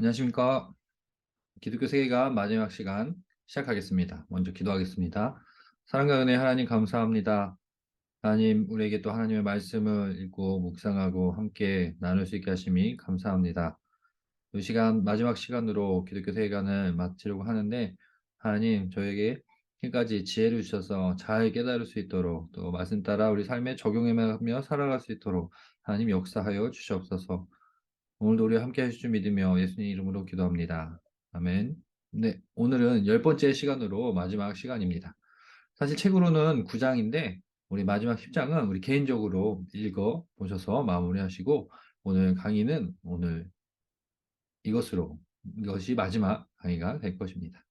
안녕하십니까. 기독교 세계가 마지막 시간 시작하겠습니다. 먼저 기도하겠습니다. 사랑과 은혜 하나님 감사합니다. 하나님, 우리에게 또 하나님의 말씀을 읽고 묵상하고 함께 나눌 수 있게 하심이 감사합니다. 이 시간, 마지막 시간으로 기독교 세계관을 마치려고 하는데, 하나님, 저에게 지금까지 지혜를 주셔서 잘 깨달을 수 있도록, 또 말씀 따라 우리 삶에 적용하며 살아갈 수 있도록 하나님 역사하여 주시옵소서. 오늘도 우리와 함께 하실 줄 믿으며 예수님 이름으로 기도합니다. 아멘. 네, 오늘은 10번째 시간으로 마지막 시간입니다. 사실 책으로는 9장인데 우리 마지막 10장은 우리 개인적으로 읽어 보셔서 마무리하시고 오늘 강의는 오늘 이것이 마지막 강의가 될 것입니다.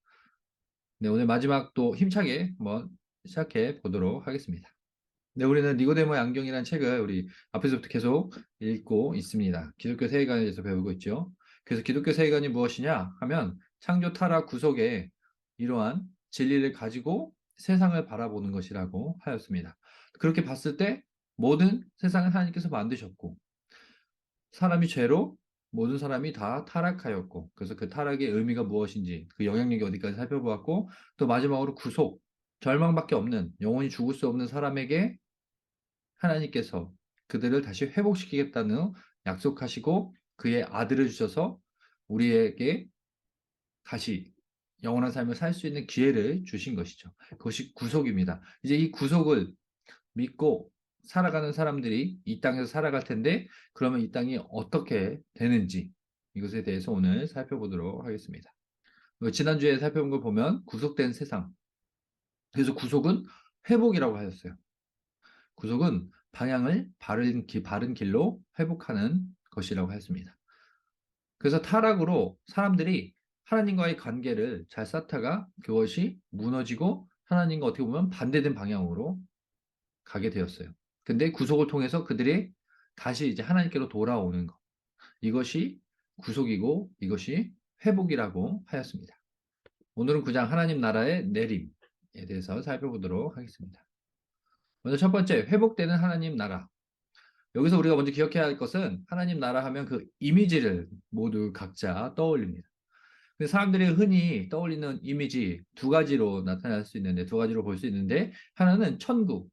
네, 오늘 마지막 또 힘차게 한번 시작해 보도록 하겠습니다. 네, 우리는 니고데모 양경이라는 책을 우리 앞에서부터 계속 읽고 있습니다. 기독교 세계관에 대해서 배우고 있죠. 그래서 기독교 세계관이 무엇이냐 하면 창조 타락 구속에 이러한 진리를 가지고 세상을 바라보는 것이라고 하였습니다. 그렇게 봤을 때 모든 세상을 하나님께서 만드셨고 사람이 죄로 모든 사람이 다 타락하였고 그래서 그 타락의 의미가 무엇인지 그 영향력이 어디까지 살펴보았고 또 마지막으로 구속 절망밖에 없는 영원히 죽을 수 없는 사람에게 하나님께서 그들을 다시 회복시키겠다는 약속하시고 그의 아들을 주셔서 우리에게 다시 영원한 삶을 살 수 있는 기회를 주신 것이죠. 그것이 구속입니다. 이제 이 구속을 믿고 살아가는 사람들이 이 땅에서 살아갈 텐데 그러면 이 땅이 어떻게 되는지 이것에 대해서 오늘 살펴보도록 하겠습니다. 지난주에 살펴본 걸 보면 구속된 세상. 그래서 구속은 회복이라고 하였어요. 구속은 방향을 바른 길로 회복하는 것이라고 했습니다. 그래서 타락으로 사람들이 하나님과의 관계를 잘 쌓다가 그것이 무너지고 하나님과 어떻게 보면 반대된 방향으로 가게 되었어요. 근데 구속을 통해서 그들이 다시 이제 하나님께로 돌아오는 것. 이것이 구속이고 이것이 회복이라고 하였습니다. 오늘은 9장 하나님 나라의 내림에 대해서 살펴보도록 하겠습니다. 먼저 첫 번째, 회복되는 하나님 나라. 여기서 우리가 먼저 기억해야 할 것은 하나님 나라 하면 그 이미지를 모두 각자 떠올립니다. 사람들이 흔히 떠올리는 이미지 두 가지로 나타날 수 있는데, 두 가지로 볼 수 있는데, 하나는 천국,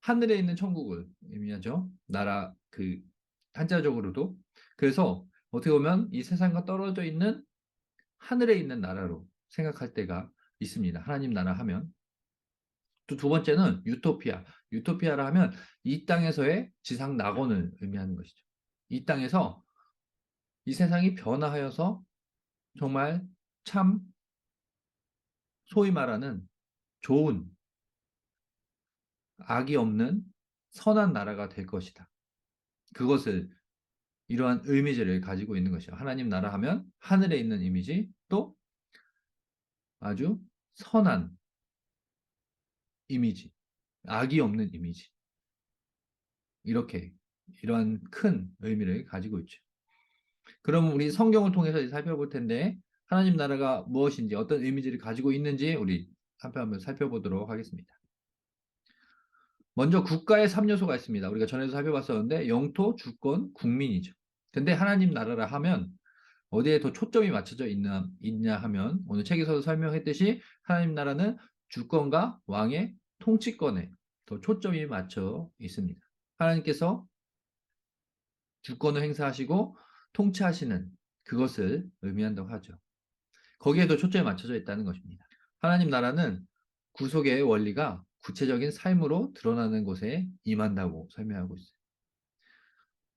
하늘에 있는 천국을 의미하죠. 나라, 한자적으로도. 그래서 어떻게 보면 이 세상과 떨어져 있는 하늘에 있는 나라로 생각할 때가 있습니다. 하나님 나라 하면. 또 두 번째는 유토피아. 유토피아라 하면 이 땅에서의 지상 낙원을 의미하는 것이죠. 이 땅에서 이 세상이 변화하여서 정말 참 소위 말하는 좋은 악이 없는 선한 나라가 될 것이다. 그것을 이러한 이미지를 가지고 있는 것이요. 하나님 나라 하면 하늘에 있는 이미지 또 아주 선한 이미지, 악이 없는 이미지. 이렇게 이러한 큰 의미를 가지고 있죠. 그럼 우리 성경을 통해서 살펴볼 텐데 하나님 나라가 무엇인지 어떤 이미지를 가지고 있는지 우리 한번 살펴보도록 하겠습니다. 먼저 국가의 3요소가 있습니다. 우리가 전에도 살펴봤었는데 영토, 주권, 국민이죠. 근데 하나님 나라라 하면 어디에 더 초점이 맞춰져 있냐 하면 오늘 책에서도 설명했듯이 하나님 나라는 주권과 왕의 통치권에 더 초점이 맞춰 있습니다. 하나님께서 주권을 행사하시고 통치하시는 그것을 의미한다고 하죠. 거기에도 초점이 맞춰져 있다는 것입니다. 하나님 나라는 구속의 원리가 구체적인 삶으로 드러나는 곳에 임한다고 설명하고 있어요.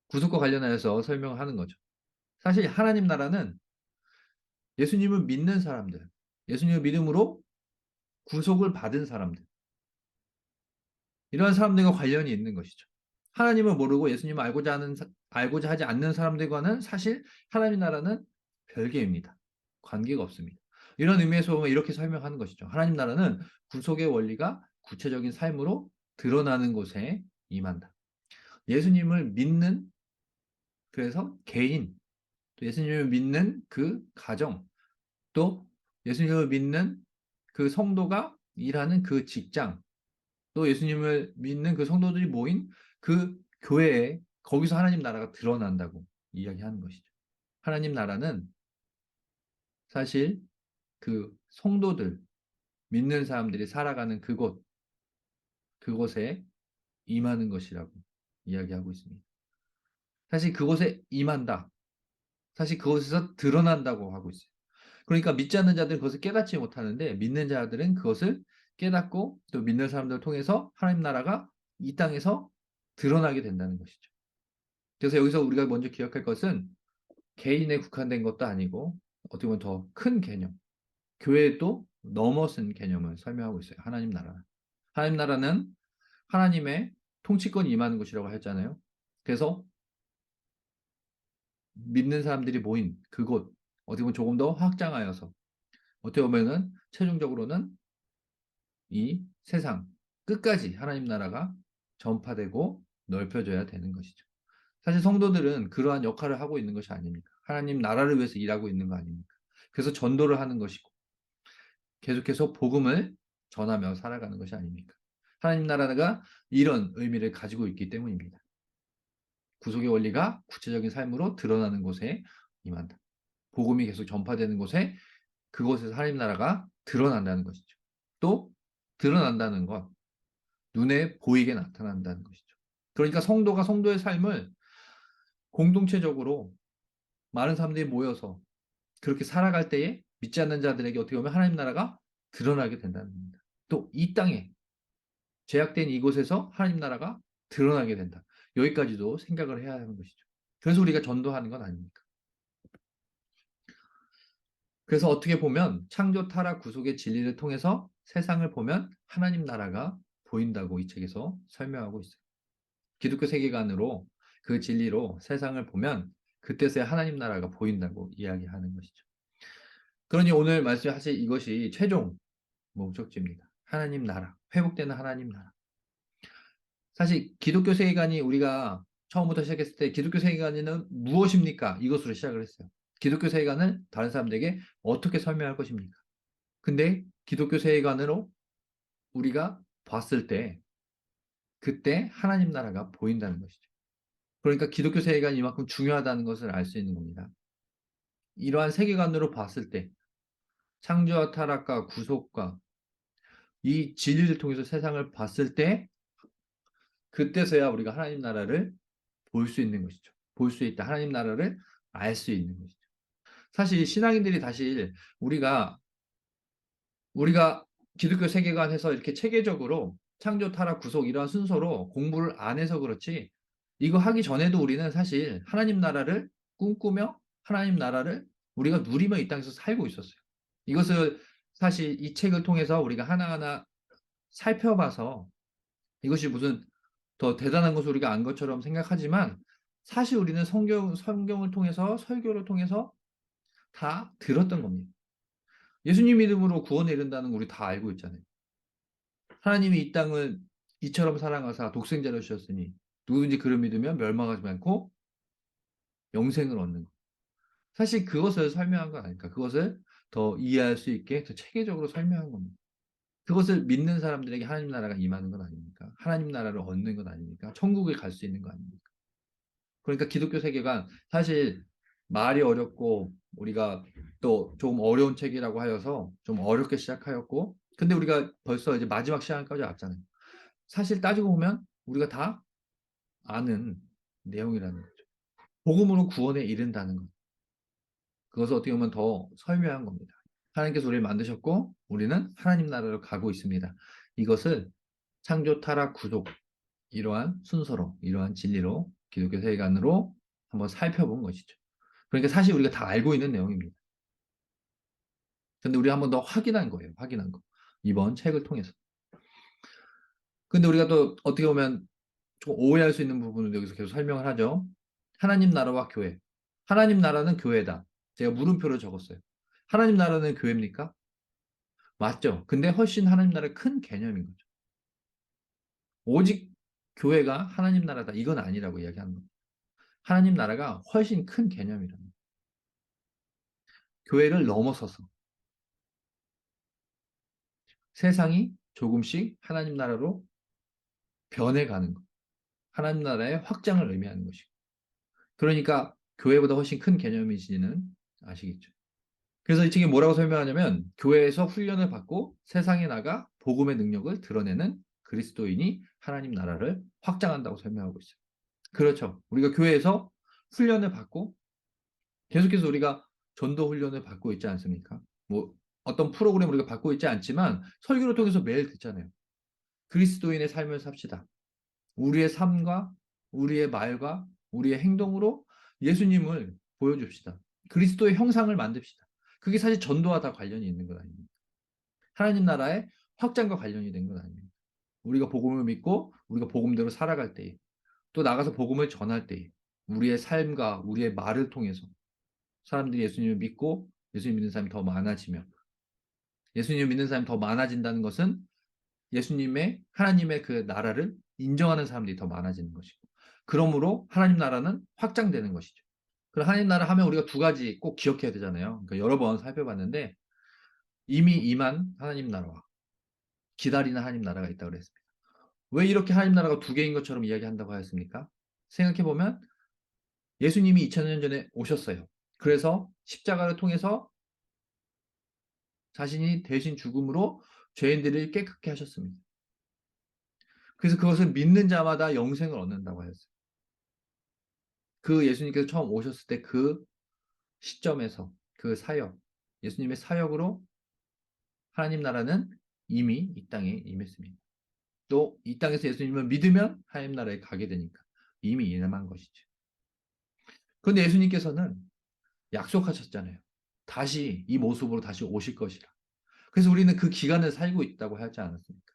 구속과 관련하여서 설명을 하는 거죠. 사실 하나님 나라는 예수님을 믿는 사람들, 예수님을 믿음으로 구속을 받은 사람들, 이러한 사람들과 관련이 있는 것이죠. 하나님을 모르고 예수님을 알고자 하지 않는 사람들과는 사실 하나님 나라는 별개입니다. 관계가 없습니다. 이런 의미에서 보면 이렇게 설명하는 것이죠. 하나님 나라는 구속의 원리가 구체적인 삶으로 드러나는 곳에 임한다. 예수님을 믿는 그래서 개인, 또 예수님을 믿는 그 가정, 또 예수님을 믿는 그 성도가 일하는 그 직장, 또 예수님을 믿는 그 성도들이 모인 그 교회에 거기서 하나님 나라가 드러난다고 이야기하는 것이죠. 하나님 나라는 사실 그 성도들, 믿는 사람들이 살아가는 그곳에 임하는 것이라고 이야기하고 있습니다. 사실 그곳에 임한다. 사실 그곳에서 드러난다고 하고 있어요. 그러니까 믿지 않는 자들은 그것을 깨닫지 못하는데 믿는 자들은 그것을 깨닫고 또 믿는 사람들을 통해서 하나님 나라가 이 땅에서 드러나게 된다는 것이죠. 그래서 여기서 우리가 먼저 기억할 것은 개인에 국한된 것도 아니고 어떻게 보면 더 큰 개념, 교회도 넘어선 개념을 설명하고 있어요. 하나님 나라. 하나님 나라는 하나님의 통치권이 임하는 곳이라고 했잖아요. 그래서 믿는 사람들이 모인 그곳, 어떻게 보면 조금 더 확장하여서 어떻게 보면은 최종적으로는 이 세상 끝까지 하나님 나라가 전파되고 넓혀져야 되는 것이죠. 사실 성도들은 그러한 역할을 하고 있는 것이 아닙니까? 하나님 나라를 위해서 일하고 있는 거 아닙니까? 그래서 전도를 하는 것이고 계속해서 복음을 전하며 살아가는 것이 아닙니까? 하나님 나라가 이런 의미를 가지고 있기 때문입니다. 구속의 원리가 구체적인 삶으로 드러나는 곳에 임한다. 복음이 계속 전파되는 곳에 그곳에서 하나님 나라가 드러난다는 것이죠. 또 드러난다는 것, 눈에 보이게 나타난다는 것이죠. 그러니까 성도가 성도의 삶을 공동체적으로 많은 사람들이 모여서 그렇게 살아갈 때에 믿지 않는 자들에게 어떻게 보면 하나님 나라가 드러나게 된다는 겁니다. 또 이 땅에 제약된 이곳에서 하나님 나라가 드러나게 된다. 여기까지도 생각을 해야 하는 것이죠. 그래서 우리가 전도하는 건 아닙니까? 그래서 어떻게 보면 창조 타락 구속의 진리를 통해서 세상을 보면 하나님 나라가 보인다고 이 책에서 설명하고 있어요. 기독교 세계관으로 그 진리로 세상을 보면 그때서야 하나님 나라가 보인다고 이야기하는 것이죠. 그러니 오늘 말씀하실 이것이 최종 목적지입니다. 하나님 나라, 회복되는 하나님 나라. 사실 기독교 세계관이 우리가 처음부터 시작했을 때 기독교 세계관은 무엇입니까? 이것으로 시작을 했어요. 기독교 세계관을 다른 사람들에게 어떻게 설명할 것입니까? 근데 기독교 세계관으로 우리가 봤을 때 그때 하나님 나라가 보인다는 것이죠. 그러니까 기독교 세계관이 이만큼 중요하다는 것을 알 수 있는 겁니다. 이러한 세계관으로 봤을 때 창조와 타락과 구속과 이 진리를 통해서 세상을 봤을 때 그때서야 우리가 하나님 나라를 볼 수 있는 것이죠. 볼 수 있다. 하나님 나라를 알 수 있는 것이죠. 사실 신앙인들이 사실 우리가 기독교 세계관에서 이렇게 체계적으로 창조, 타락, 구속 이러한 순서로 공부를 안 해서 그렇지 이거 하기 전에도 우리는 사실 하나님 나라를 꿈꾸며 하나님 나라를 우리가 누리며 이 땅에서 살고 있었어요. 이것을 사실 이 책을 통해서 우리가 하나하나 살펴봐서 이것이 무슨 더 대단한 것을 우리가 안 것처럼 생각하지만 사실 우리는 성경을 통해서 설교를 통해서 다 들었던 겁니다. 예수님 믿음으로 구원에 이른다는 거 우리 다 알고 있잖아요. 하나님이 이 땅을 이처럼 사랑하사 독생자를 주셨으니 누구든지 그를 믿으면 멸망하지 않고 영생을 얻는 것. 사실 그것을 설명한 건 아닐까. 그것을 더 이해할 수 있게 더 체계적으로 설명한 겁니다. 그것을 믿는 사람들에게 하나님 나라가 임하는 건 아닙니까? 하나님 나라를 얻는 건 아닙니까? 천국에 갈 수 있는 거 아닙니까? 그러니까 기독교 세계관 사실 말이 어렵고 우리가 또 조금 어려운 책이라고 하여서 좀 어렵게 시작하였고 근데 우리가 벌써 이제 마지막 시간까지 왔잖아요. 사실 따지고 보면 우리가 다 아는 내용이라는 거죠. 복음으로 구원에 이른다는 것. 그것을 어떻게 보면 더 설명한 겁니다. 하나님께서 우리를 만드셨고 우리는 하나님 나라로 가고 있습니다. 이것을 창조, 타락, 구속 이러한 순서로 이러한 진리로 기독교 세계관으로 한번 살펴본 것이죠. 그러니까 사실 우리가 다 알고 있는 내용입니다. 근데 우리가 한번 더 확인한 거예요. 확인한 거. 이번 책을 통해서. 근데 우리가 또 어떻게 보면 좀 오해할 수 있는 부분을 여기서 계속 설명을 하죠. 하나님 나라와 교회. 하나님 나라는 교회다. 제가 물음표를 적었어요. 하나님 나라는 교회입니까? 맞죠. 근데 훨씬 하나님 나라의 큰 개념인 거죠. 오직 교회가 하나님 나라다. 이건 아니라고 이야기하는 겁니다. 하나님 나라가 훨씬 큰 개념이라는 거예요. 교회를 넘어서서 세상이 조금씩 하나님 나라로 변해가는 것. 하나님 나라의 확장을 의미하는 것이고. 그러니까 교회보다 훨씬 큰 개념이지는 아시겠죠. 그래서 이 책이 뭐라고 설명하냐면 교회에서 훈련을 받고 세상에 나가 복음의 능력을 드러내는 그리스도인이 하나님 나라를 확장한다고 설명하고 있어요. 그렇죠. 우리가 교회에서 훈련을 받고 계속해서 우리가 전도 훈련을 받고 있지 않습니까? 뭐 어떤 프로그램 우리가 받고 있지 않지만 설교를 통해서 매일 듣잖아요. 그리스도인의 삶을 삽시다. 우리의 삶과 우리의 말과 우리의 행동으로 예수님을 보여줍시다. 그리스도의 형상을 만듭시다. 그게 사실 전도와 다 관련이 있는 것 아닙니까? 하나님 나라의 확장과 관련이 된 건 아닙니다. 우리가 복음을 믿고 우리가 복음대로 살아갈 때에 또 나가서 복음을 전할 때에 우리의 삶과 우리의 말을 통해서 사람들이 예수님을 믿고 예수님 믿는 사람이 더 많아지며 예수님을 믿는 사람이 더 많아진다는 것은 예수님의 하나님의 그 나라를 인정하는 사람들이 더 많아지는 것이고 그러므로 하나님 나라는 확장되는 것이죠. 그럼 하나님 나라 하면 우리가 두 가지 꼭 기억해야 되잖아요. 그러니까 여러 번 살펴봤는데 이미 임한 하나님 나라와 기다리는 하나님 나라가 있다고 그랬습니다. 왜 이렇게 하나님 나라가 두 개인 것처럼 이야기한다고 하였습니까? 생각해보면 예수님이 2000년 전에 오셨어요. 그래서 십자가를 통해서 자신이 대신 죽음으로 죄인들을 깨끗게 하셨습니다. 그래서 그것을 믿는 자마다 영생을 얻는다고 하였어요. 그 예수님께서 처음 오셨을 때 그 시점에서 그 사역, 예수님의 사역으로 하나님 나라는 이미 이 땅에 임했습니다. 또 이 땅에서 예수님을 믿으면 하나님 나라에 가게 되니까 이미 임한 것이죠. 그런데 예수님께서는 약속하셨잖아요. 다시 이 모습으로 다시 오실 것이라. 그래서 우리는 그 기간을 살고 있다고 하지 않았습니까?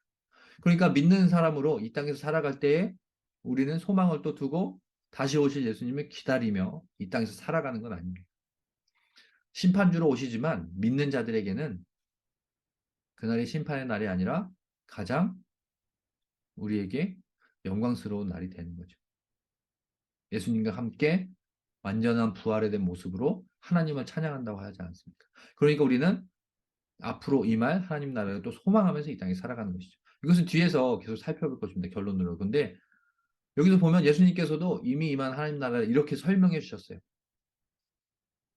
그러니까 믿는 사람으로 이 땅에서 살아갈 때에 우리는 소망을 또 두고 다시 오실 예수님을 기다리며 이 땅에서 살아가는 건 아닙니다. 심판주로 오시지만 믿는 자들에게는 그날이 심판의 날이 아니라 가장 우리에게 영광스러운 날이 되는 거죠. 예수님과 함께 완전한 부활에 된 모습으로 하나님을 찬양한다고 하지 않습니까? 그러니까 우리는 앞으로 임할 하나님 나라를 또 소망하면서 이 땅에 살아가는 것이죠. 이것은 뒤에서 계속 살펴볼 것입니다. 결론으로. 근데 여기서 보면 예수님께서도 이미 임한 하나님 나라를 이렇게 설명해 주셨어요.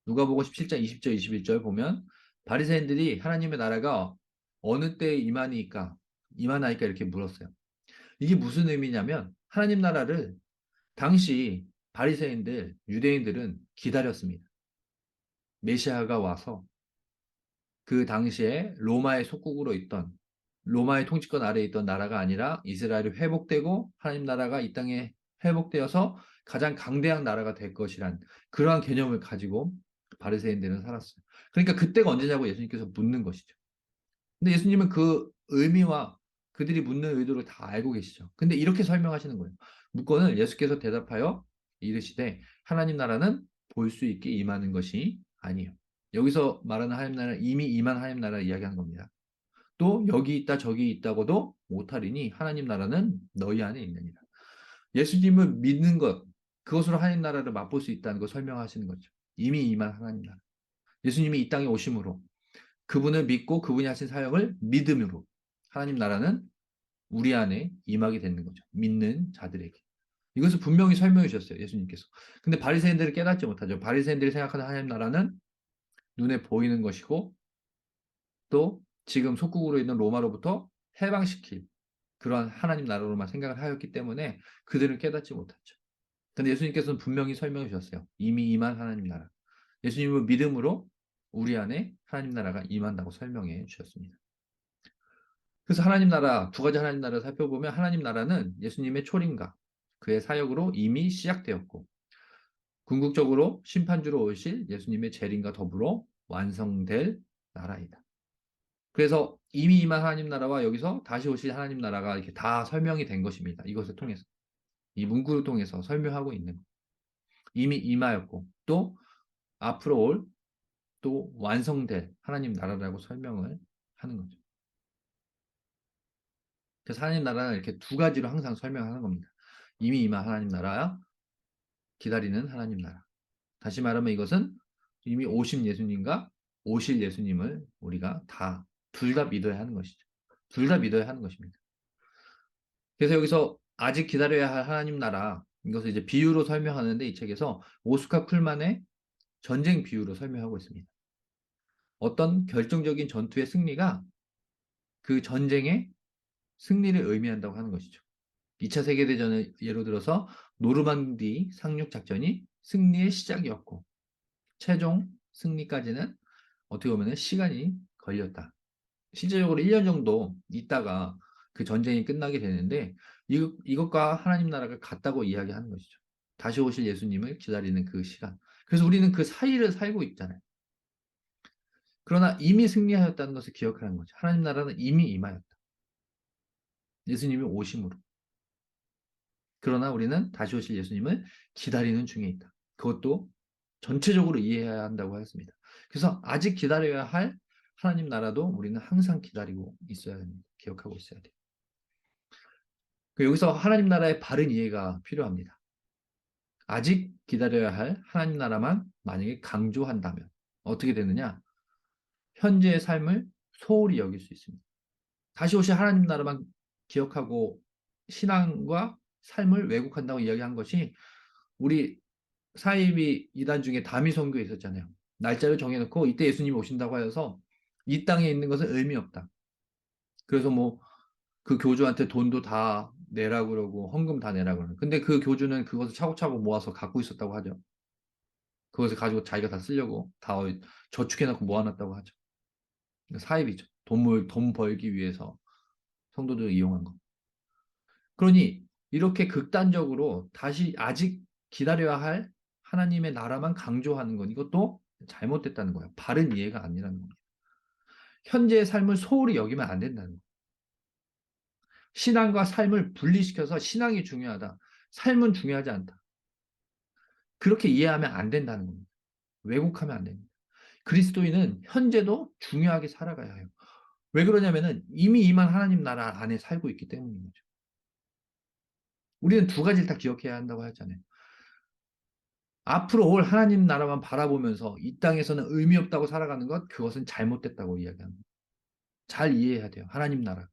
누가복음 17장 20절 21절 보면 바리새인들이 하나님의 나라가 어느 때에 임하나이까 이렇게 물었어요. 이게 무슨 의미냐면 하나님 나라를 당시 바리새인들, 유대인들은 기다렸습니다. 메시아가 와서 그 당시에 로마의 속국으로 있던 로마의 통치권 아래에 있던 나라가 아니라 이스라엘이 회복되고 하나님 나라가 이 땅에 회복되어서 가장 강대한 나라가 될 것이란 그러한 개념을 가지고 바리새인들은 살았어요. 그러니까 그때가 언제냐고 예수님께서 묻는 것이죠. 근데 예수님은 그 의미와 그들이 묻는 의도를 다 알고 계시죠. 근데 이렇게 설명하시는 거예요. 묻건을 예수께서 대답하여 이르시되 하나님 나라는 볼 수 있게 임하는 것이 아니에요. 여기서 말하는 하나님 나라는 이미 임한 하나님 나라를 이야기하는 겁니다. 또 여기 있다 저기 있다고도 못하리니 하나님 나라는 너희 안에 있느니라. 예수님을 믿는 것 그것으로 하나님 나라를 맛볼 수 있다는 걸 설명하시는 거죠. 이미 임한 하나님 나라. 예수님이 이 땅에 오심으로 그분을 믿고 그분이 하신 사역을 믿음으로 하나님 나라는 우리 안에 임하게 되는 거죠. 믿는 자들에게. 이것을 분명히 설명해 주셨어요. 예수님께서. 근데 바리새인들은 깨닫지 못하죠. 바리새인들이 생각하는 하나님 나라는 눈에 보이는 것이고 또 지금 속국으로 있는 로마로부터 해방시킬 그러한 하나님 나라로만 생각을 하였기 때문에 그들은 깨닫지 못했죠. 근데 예수님께서는 분명히 설명해 주셨어요. 이미 임한 하나님 나라. 예수님을 믿음으로 우리 안에 하나님 나라가 임한다고 설명해 주셨습니다. 그래서 하나님 나라, 두 가지 하나님 나라를 살펴보면 하나님 나라는 예수님의 초림과 그의 사역으로 이미 시작되었고 궁극적으로 심판주로 오실 예수님의 재림과 더불어 완성될 나라이다. 그래서 이미 임한 하나님 나라와 여기서 다시 오실 하나님 나라가 이렇게 다 설명이 된 것입니다. 이것을 통해서. 이 문구를 통해서 설명하고 있는 것. 이미 임하였고 또 앞으로 올 또 완성될 하나님 나라라고 설명을 하는 거죠. 그래서 하나님 나라는 이렇게 두 가지로 항상 설명하는 겁니다. 이미 임한 하나님 나라와 기다리는 하나님 나라. 다시 말하면 이것은 이미 오신 예수님과 오실 예수님을 우리가 둘 다 믿어야 하는 것이죠. 둘 다 믿어야 하는 것입니다. 그래서 여기서 아직 기다려야 할 하나님 나라 이것을 이제 비유로 설명하는데 이 책에서 오스카 쿨만의 전쟁 비유로 설명하고 있습니다. 어떤 결정적인 전투의 승리가 그 전쟁의 승리를 의미한다고 하는 것이죠. 2차 세계대전은 예로 들어서 노르망디 상륙 작전이 승리의 시작이었고 최종 승리까지는 어떻게 보면 시간이 걸렸다. 실제적으로 1년 정도 있다가 그 전쟁이 끝나게 되는데 이것과 하나님 나라가 같다고 이야기하는 것이죠. 다시 오실 예수님을 기다리는 그 시간. 그래서 우리는 그 사이를 살고 있잖아요. 그러나 이미 승리하였다는 것을 기억하는 거죠. 하나님 나라는 이미 임하였다. 예수님이 오심으로. 그러나 우리는 다시 오실 예수님을 기다리는 중에 있다. 그것도 전체적으로 이해해야 한다고 하였습니다. 그래서 아직 기다려야 할 하나님 나라도 우리는 항상 기다리고 있어야 합니다. 기억하고 있어야 돼요. 여기서 하나님 나라의 바른 이해가 필요합니다. 아직 기다려야 할 하나님 나라만 만약에 강조한다면 어떻게 되느냐? 현재의 삶을 소홀히 여길 수 있습니다. 다시 오실 하나님 나라만 기억하고 신앙과 삶을 왜곡한다고 이야기한 것이 우리 사이비 이단 중에 다미 선교에 있었잖아요. 날짜를 정해놓고 이때 예수님이 오신다고 하여서 이 땅에 있는 것은 의미 없다. 그래서 뭐 그 교주한테 돈도 다 내라고 그러고 헌금 다 내라고 그러고. 근데 그 교주는 그것을 차곡차곡 모아서 갖고 있었다고 하죠. 그것을 가지고 자기가 다 쓰려고 다 저축해놓고 모아놨다고 하죠. 사입이죠. 돈 벌기 위해서 성도들을 이용한 거. 그러니 이렇게 극단적으로 다시 아직 기다려야 할 하나님의 나라만 강조하는 건 이것도 잘못됐다는 거예요. 바른 이해가 아니라는 겁니다. 현재의 삶을 소홀히 여기면 안 된다는 거예요. 신앙과 삶을 분리시켜서 신앙이 중요하다. 삶은 중요하지 않다. 그렇게 이해하면 안 된다는 겁니다. 왜곡하면 안 됩니다. 그리스도인은 현재도 중요하게 살아가야 해요. 왜 그러냐면은 이미 임한 하나님 나라 안에 살고 있기 때문인 거죠. 우리는 두 가지를 다 기억해야 한다고 하잖아요. 앞으로 올 하나님 나라만 바라보면서 이 땅에서는 의미 없다고 살아가는 것, 그것은 잘못됐다고 이야기합니다. 잘 이해해야 돼요. 하나님 나라.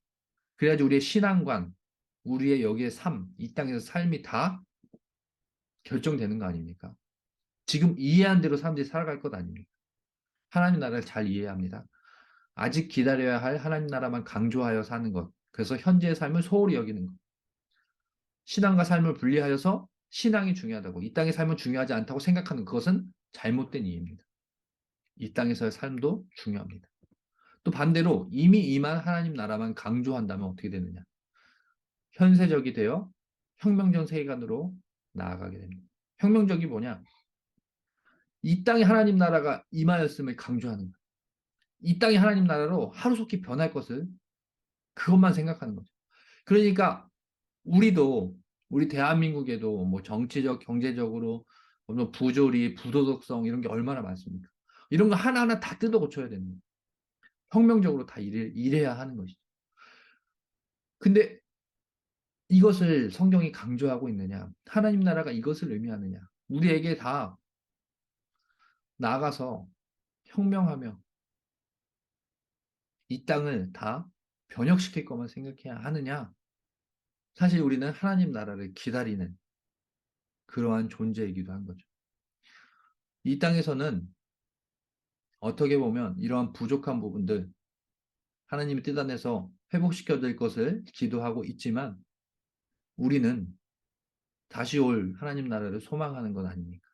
그래야지 우리의 신앙관, 우리의 여기의 삶, 이 땅에서 삶이 다 결정되는 거 아닙니까? 지금 이해한 대로 사람들이 살아갈 것 아닙니까? 하나님 나라를 잘 이해해야 합니다. 아직 기다려야 할 하나님 나라만 강조하여 사는 것. 그래서 현재의 삶을 소홀히 여기는 것. 신앙과 삶을 분리하여서 신앙이 중요하다고, 이 땅의 삶은 중요하지 않다고 생각하는 그것은 잘못된 이해입니다. 이 땅에서의 삶도 중요합니다. 또 반대로 이미 임한 하나님 나라만 강조한다면 어떻게 되느냐? 현세적이 되어 혁명적 세계관으로 나아가게 됩니다. 혁명적이 뭐냐? 이 땅에 하나님 나라가 임하였음을 강조하는 거예요. 이 땅이 하나님 나라로 하루속히 변할 것을 그것만 생각하는 거죠. 그러니까 우리도 우리 대한민국에도 뭐 정치적, 경제적으로 뭐 부조리, 부도덕성 이런 게 얼마나 많습니까? 이런 거 하나하나 다 뜯어 고쳐야 됩니다. 혁명적으로 다 일해야 하는 것이죠. 근데 이것을 성경이 강조하고 있느냐? 하나님 나라가 이것을 의미하느냐? 우리에게 다 나가서 혁명하며 이 땅을 다 변혁시킬 것만 생각해야 하느냐? 사실 우리는 하나님 나라를 기다리는 그러한 존재이기도 한 거죠. 이 땅에서는 어떻게 보면 이러한 부족한 부분들 하나님이 뜻 안에서 회복시켜 줄 것을 기도하고 있지만 우리는 다시 올 하나님 나라를 소망하는 것 아닙니까?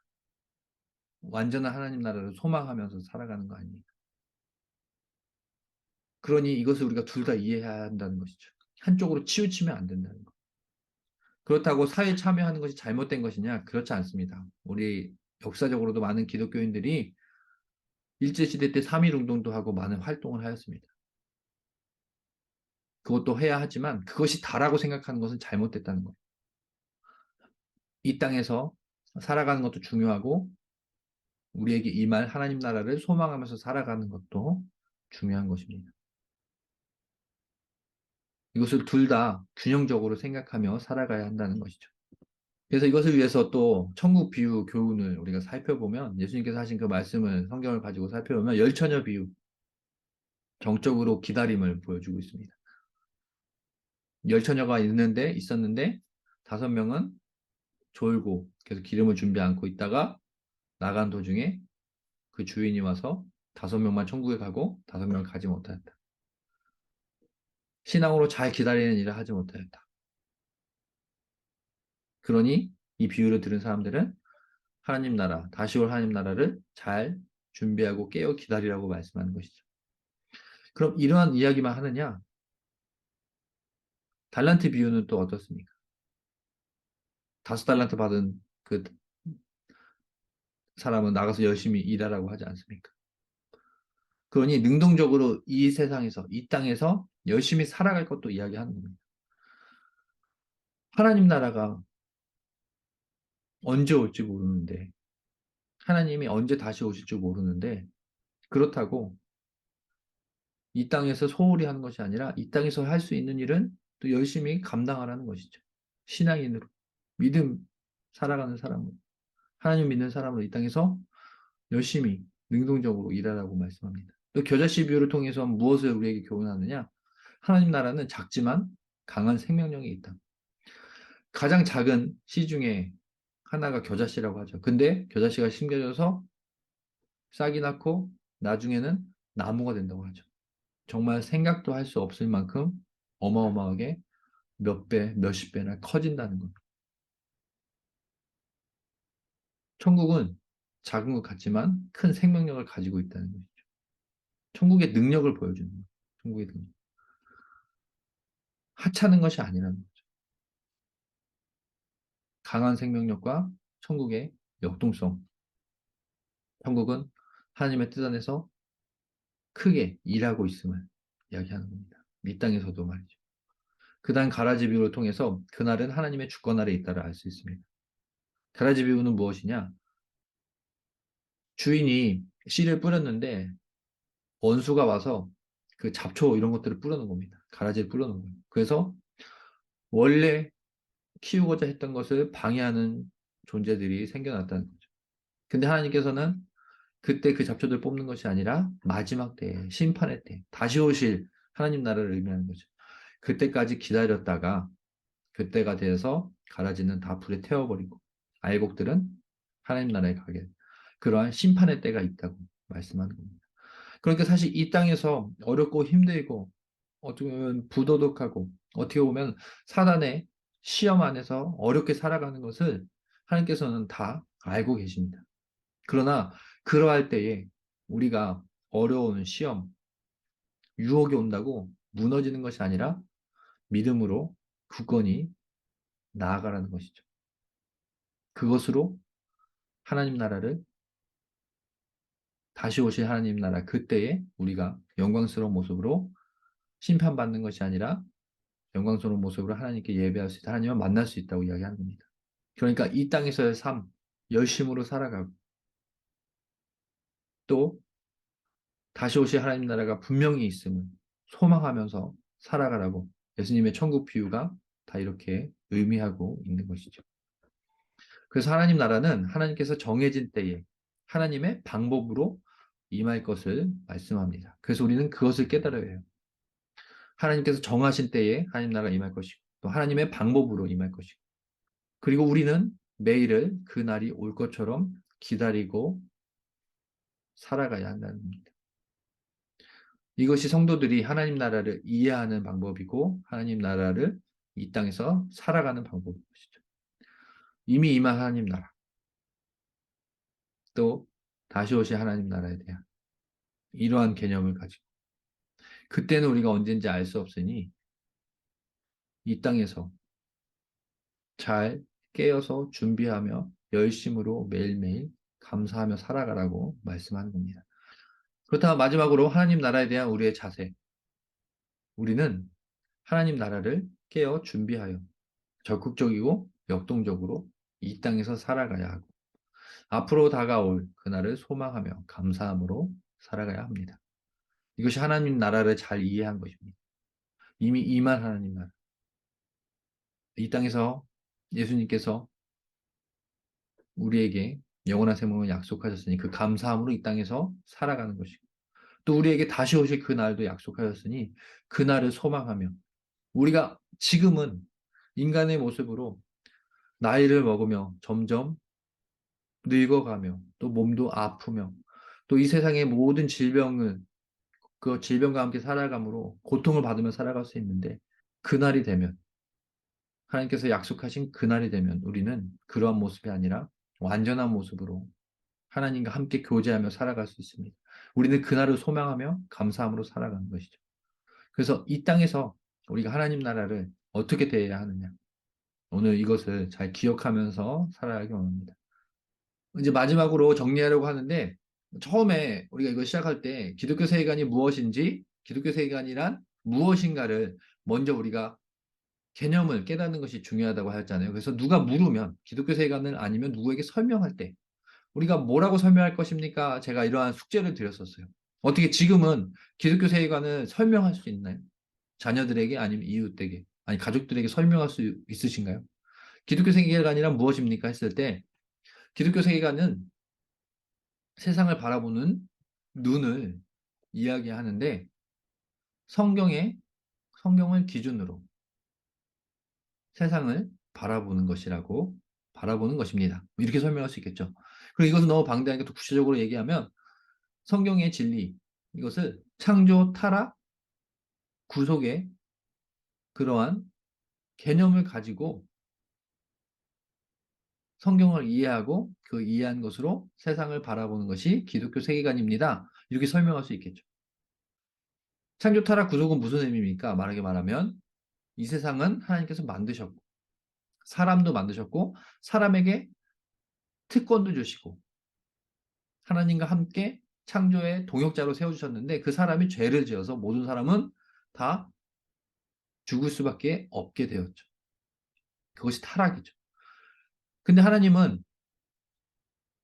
완전한 하나님 나라를 소망하면서 살아가는 거 아닙니까? 그러니 이것을 우리가 둘 다 이해해야 한다는 것이죠. 한쪽으로 치우치면 안 된다는 거. 그렇다고 사회에 참여하는 것이 잘못된 것이냐? 그렇지 않습니다. 우리 역사적으로도 많은 기독교인들이 일제시대 때 3.1운동도 하고 많은 활동을 하였습니다. 그것도 해야 하지만 그것이 다라고 생각하는 것은 잘못됐다는 거예요. 이 땅에서 살아가는 것도 중요하고 우리에게 임할 하나님 나라를 소망하면서 살아가는 것도 중요한 것입니다. 이것을 둘 다 균형적으로 생각하며 살아가야 한다는 것이죠. 그래서 이것을 위해서 또 천국 비유 교훈을 우리가 살펴보면 예수님께서 하신 그 말씀을 성경을 가지고 살펴보면 열처녀 비유, 정적으로 기다림을 보여주고 있습니다. 열처녀가 있었는데 5명은 졸고 계속 기름을 준비 않고 있다가 나간 도중에 그 주인이 와서 5명만 천국에 가고 5명은 가지 못하였다. 신앙으로 잘 기다리는 일을 하지 못하였다. 그러니 이 비유를 들은 사람들은 하나님 나라, 다시 올 하나님 나라를 잘 준비하고 깨어 기다리라고 말씀하는 것이죠. 그럼 이러한 이야기만 하느냐? 달란트 비유는 또 어떻습니까? 5달란트 받은 그 사람은 나가서 열심히 일하라고 하지 않습니까? 그러니 능동적으로 이 세상에서, 이 땅에서 열심히 살아갈 것도 이야기하는 겁니다. 하나님 나라가 언제 올지 모르는데, 하나님이 언제 다시 오실 줄 모르는데, 그렇다고 이 땅에서 소홀히 하는 것이 아니라 이 땅에서 할 수 있는 일은 또 열심히 감당하라는 것이죠. 신앙인으로, 믿음 살아가는 사람으로, 하나님 믿는 사람으로 이 땅에서 열심히 능동적으로 일하라고 말씀합니다. 또 겨자씨 비유를 통해서 무엇을 우리에게 교훈하느냐? 하나님 나라는 작지만 강한 생명력이 있다. 가장 작은 씨 중에 하나가 겨자씨라고 하죠. 근데 겨자씨가 심겨져서 싹이 낳고 나중에는 나무가 된다고 하죠. 정말 생각도 할 수 없을 만큼 어마어마하게 몇 배, 몇십 배나 커진다는 겁니다. 천국은 작은 것 같지만 큰 생명력을 가지고 있다는 것이죠. 천국의 능력을 보여주는 거예요. 천국의 능력. 하찮은 것이 아니라는 거죠. 강한 생명력과 천국의 역동성. 천국은 하나님의 뜻 안에서 크게 일하고 있음을 이야기하는 겁니다. 이 땅에서도 말이죠. 그다음 가라지 비유를 통해서 그날은 하나님의 주권 아래 있다를 알 수 있습니다. 가라지 비유는 무엇이냐? 주인이 씨를 뿌렸는데 원수가 와서 그 잡초 이런 것들을 뿌려놓은 겁니다. 가라지를 뿌려놓은 거예요. 그래서 원래 키우고자 했던 것을 방해하는 존재들이 생겨났다는 거죠. 근데 하나님께서는 그때 그 잡초들 뽑는 것이 아니라 마지막 때에 심판의 때 다시 오실 하나님 나라를 의미하는 거죠. 그때까지 기다렸다가 그때가 돼서 가라지는 다 불에 태워버리고 알곡들은 하나님 나라에 가게 그러한 심판의 때가 있다고 말씀하는 겁니다. 그러니까 사실 이 땅에서 어렵고 힘들고 어떻게 보면 부도덕하고 어떻게 보면 사단의 시험 안에서 어렵게 살아가는 것을 하나님께서는 다 알고 계십니다. 그러나 그러할 때에 우리가 어려운 시험, 유혹이 온다고 무너지는 것이 아니라 믿음으로 굳건히 나아가라는 것이죠. 그것으로 하나님 나라를 다시 오실 하나님 나라 그때에 우리가 영광스러운 모습으로 심판받는 것이 아니라 영광스러운 모습으로 하나님께 예배할 수 있다. 하나님을 만날 수 있다고 이야기하는 겁니다. 그러니까 이 땅에서의 삶, 열심으로 살아가고 또 다시 오실 하나님 나라가 분명히 있음을 소망하면서 살아가라고 예수님의 천국 비유가 다 이렇게 의미하고 있는 것이죠. 그래서 하나님 나라는 하나님께서 정해진 때에 하나님의 방법으로 임할 것을 말씀합니다. 그래서 우리는 그것을 깨달아야 해요. 하나님께서 정하신 때에 하나님 나라가 임할 것이고 또 하나님의 방법으로 임할 것이고 그리고 우리는 매일을 그 날이 올 것처럼 기다리고 살아가야 한다는 겁니다. 이것이 성도들이 하나님 나라를 이해하는 방법이고 하나님 나라를 이 땅에서 살아가는 방법인 것이죠. 이미 임한 하나님 나라 또 다시 오실 하나님 나라에 대한 이러한 개념을 가지고 그때는 우리가 언제인지 알 수 없으니 이 땅에서 잘 깨어서 준비하며 열심으로 매일매일 감사하며 살아가라고 말씀하는 겁니다. 그렇다면 마지막으로 하나님 나라에 대한 우리의 자세. 우리는 하나님 나라를 깨어 준비하여 적극적이고 역동적으로 이 땅에서 살아가야 하고 앞으로 다가올 그날을 소망하며 감사함으로 살아가야 합니다. 이것이 하나님 나라를 잘 이해한 것입니다. 이미 임한 하나님 나라. 이 땅에서 예수님께서 우리에게 영원한 생명을 약속하셨으니 그 감사함으로 이 땅에서 살아가는 것이고 또 우리에게 다시 오실 그 날도 약속하셨으니 그 날을 소망하며 우리가 지금은 인간의 모습으로 나이를 먹으며 점점 늙어가며 또 몸도 아프며 또 이 세상의 모든 질병은 그 질병과 함께 살아감으로 고통을 받으며 살아갈 수 있는데 그날이 되면 하나님께서 약속하신 그날이 되면 우리는 그러한 모습이 아니라 완전한 모습으로 하나님과 함께 교제하며 살아갈 수 있습니다. 우리는 그날을 소망하며 감사함으로 살아가는 것이죠. 그래서 이 땅에서 우리가 하나님 나라를 어떻게 대해야 하느냐. 오늘 이것을 잘 기억하면서 살아가기 원합니다. 이제 마지막으로 정리하려고 하는데 처음에 우리가 이걸 시작할 때 기독교 세계관이 무엇인지 기독교 세계관이란 무엇인가를 먼저 우리가 개념을 깨닫는 것이 중요하다고 하였잖아요. 그래서 누가 물으면 기독교 세계관을 아니면 누구에게 설명할 때 우리가 뭐라고 설명할 것입니까? 제가 이러한 숙제를 드렸었어요. 어떻게 지금은 기독교 세계관을 설명할 수 있나요? 자녀들에게 아니면 이웃에게 아니 가족들에게 설명할 수 있으신가요? 기독교 세계관이란 무엇입니까? 했을 때 기독교 세계관은 세상을 바라보는 눈을 이야기하는데 성경을 기준으로 세상을 바라보는 것입니다. 이렇게 설명할 수 있겠죠. 그리고 이것은 너무 방대하니까 또 구체적으로 얘기하면 성경의 진리 이것을 창조, 타락, 구속의 그러한 개념을 가지고 성경을 이해하고 그 이해한 것으로 세상을 바라보는 것이 기독교 세계관입니다. 이렇게 설명할 수 있겠죠. 창조, 타락, 구속은 무슨 의미입니까? 말하면 이 세상은 하나님께서 만드셨고 사람도 만드셨고 사람에게 특권도 주시고 하나님과 함께 창조의 동역자로 세워주셨는데 그 사람이 죄를 지어서 모든 사람은 다 죽을 수밖에 없게 되었죠. 그것이 타락이죠. 근데 하나님은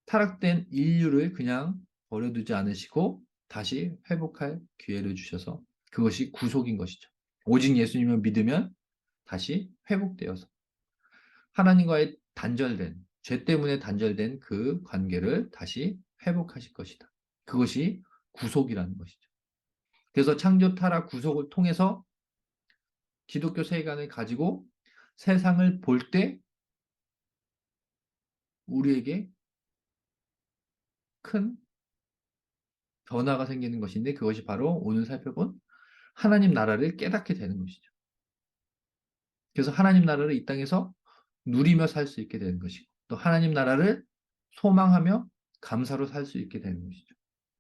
타락된 인류를 그냥 버려두지 않으시고 다시 회복할 기회를 주셔서 그것이 구속인 것이죠. 오직 예수님을 믿으면 다시 회복되어서 하나님과의 죄 때문에 단절된 그 관계를 다시 회복하실 것이다. 그것이 구속이라는 것이죠. 그래서 창조, 타락, 구속을 통해서 기독교 세계관을 가지고 세상을 볼 때 우리에게 큰 변화가 생기는 것인데 그것이 바로 오늘 살펴본 하나님 나라를 깨닫게 되는 것이죠. 그래서 하나님 나라를 이 땅에서 누리며 살 수 있게 되는 것이고 또 하나님 나라를 소망하며 감사로 살 수 있게 되는 것이죠.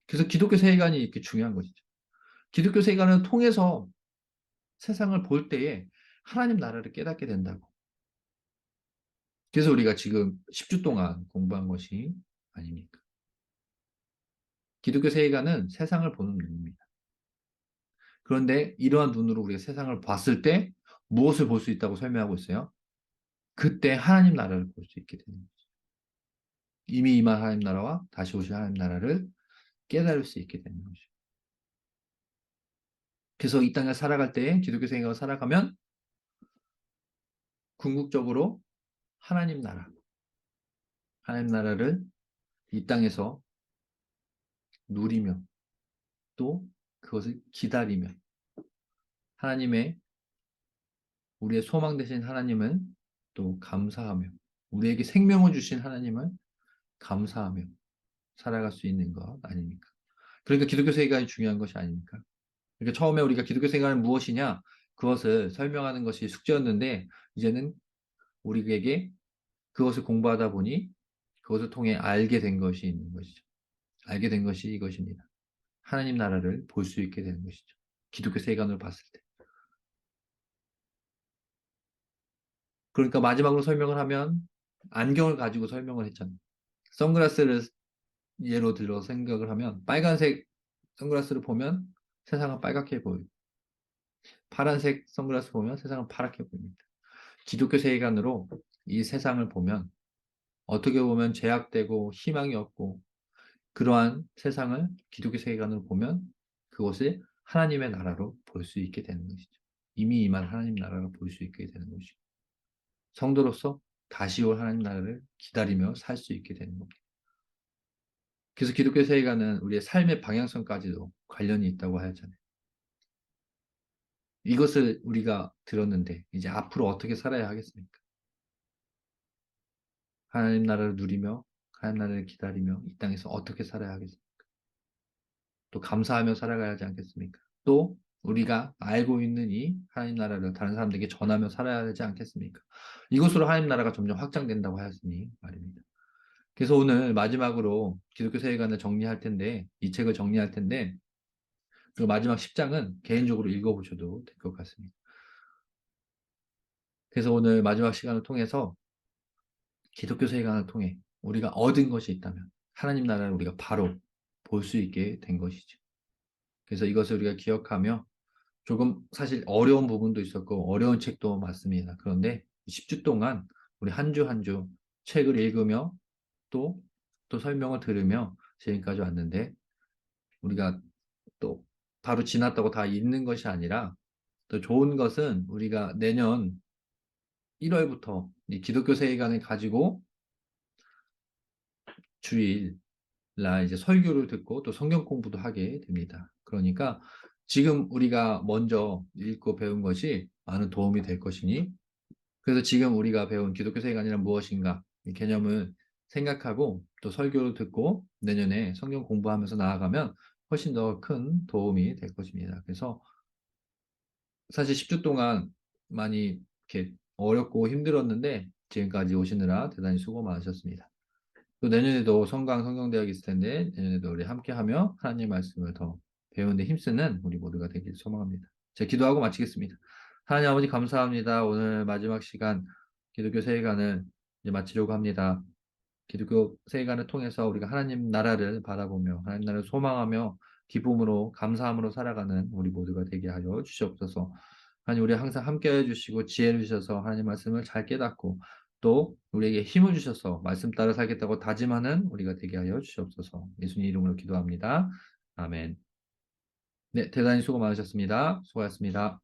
그래서 기독교 세계관이 이렇게 중요한 것이죠. 기독교 세계관을 통해서 세상을 볼 때에 하나님 나라를 깨닫게 된다고. 그래서 우리가 지금 10주 동안 공부한 것이 아닙니까? 기독교 세계관은 세상을 보는 눈입니다. 그런데 이러한 눈으로 우리가 세상을 봤을 때 무엇을 볼 수 있다고 설명하고 있어요? 그때 하나님 나라를 볼 수 있게 되는 거죠. 이미 임한 하나님 나라와 다시 오실 하나님 나라를 깨달을 수 있게 되는 거죠. 그래서 이 땅에 살아갈 때 기독교 생각을 살아가면 궁극적으로 하나님 나라를 이 땅에서 누리며 또 그것을 기다리며 하나님의 우리의 소망 되신 하나님은 또 감사하며 우리에게 생명을 주신 하나님을 감사하며 살아갈 수 있는 것 아닙니까? 그러니까 기독교 세계관이 중요한 것이 아닙니까? 그러니까 처음에 우리가 기독교 생활은 무엇이냐 그것을 설명하는 것이 숙제였는데 이제는 우리에게 그것을 공부하다 보니 그것을 통해 알게 된 것이 있는 것이죠. 알게 된 것이 이것입니다. 하나님 나라를 볼 수 있게 되는 것이죠. 기독교 세계관으로 봤을 때. 그러니까 마지막으로 설명을 하면 안경을 가지고 설명을 했잖아요. 선글라스를 예로 들어 생각을 하면 빨간색 선글라스를 보면 세상은 빨갛게 보여요. 파란색 선글라스 보면 세상은 파랗게 보입니다. 기독교 세계관으로 이 세상을 보면 어떻게 보면 제약되고 희망이 없고 그러한 세상을 기독교 세계관으로 보면 그것을 하나님의 나라로 볼 수 있게 되는 것이죠. 이미 임한 하나님 나라로 볼 수 있게 되는 것이고 성도로서 다시 올 하나님 나라를 기다리며 살 수 있게 되는 겁니다. 그래서 기독교 세계관은 우리의 삶의 방향성까지도 관련이 있다고 하였잖아요. 이것을 우리가 들었는데 이제 앞으로 어떻게 살아야 하겠습니까? 하나님 나라를 누리며 하나님 나라를 기다리며 이 땅에서 어떻게 살아야 하겠습니까? 또 감사하며 살아가야 하지 않겠습니까? 또 우리가 알고 있는 이 하나님 나라를 다른 사람들에게 전하며 살아야 하지 않겠습니까? 이것으로 하나님 나라가 점점 확장된다고 하였으니 말입니다. 그래서 오늘 마지막으로 기독교 세계관을 정리할 텐데, 이 책을 정리할 텐데, 그 마지막 10장은 개인적으로 읽어보셔도 될 것 같습니다. 그래서 오늘 마지막 시간을 통해서 기독교 세계관을 통해 우리가 얻은 것이 있다면 하나님 나라를 우리가 바로 볼 수 있게 된 것이죠. 그래서 이것을 우리가 기억하며 조금 사실 어려운 부분도 있었고 어려운 책도 맞습니다. 그런데 10주 동안 우리 한 주 한 주 책을 읽으며 또, 또 설명을 들으며 지금까지 왔는데 우리가 또 바로 지났다고 다 읽는 것이 아니라 또 좋은 것은 우리가 내년 1월부터 이 기독교 세계관을 가지고 주일 날 이제 설교를 듣고 또 성경 공부도 하게 됩니다. 그러니까 지금 우리가 먼저 읽고 배운 것이 많은 도움이 될 것이니 그래서 지금 우리가 배운 기독교 세계관이란 무엇인가 이 개념을 생각하고 또 설교를 듣고 내년에 성경 공부하면서 나아가면 훨씬 더 큰 도움이 될 것입니다. 그래서 사실 10주 동안 많이 이렇게 어렵고 힘들었는데 지금까지 오시느라 대단히 수고 많으셨습니다. 또 내년에도 성강 성경대학이 있을 텐데 내년에도 우리 함께하며 하나님 말씀을 더 배우는 데 힘쓰는 우리 모두가 되길 소망합니다. 제가 기도하고 마치겠습니다. 하나님 아버지 감사합니다. 오늘 마지막 시간 기독교 세계관을 이제 마치려고 합니다. 기독교 세계관을 통해서 우리가 하나님 나라를 바라보며 하나님 나라를 소망하며 기쁨으로 감사함으로 살아가는 우리 모두가 되게 하여 주시옵소서. 하나님 우리 항상 함께해 주시고 지혜를 주셔서 하나님 말씀을 잘 깨닫고 또 우리에게 힘을 주셔서 말씀 따라 살겠다고 다짐하는 우리가 되게 하여 주시옵소서. 예수님 이름으로 기도합니다. 아멘. 네, 대단히 수고 많으셨습니다. 수고하셨습니다.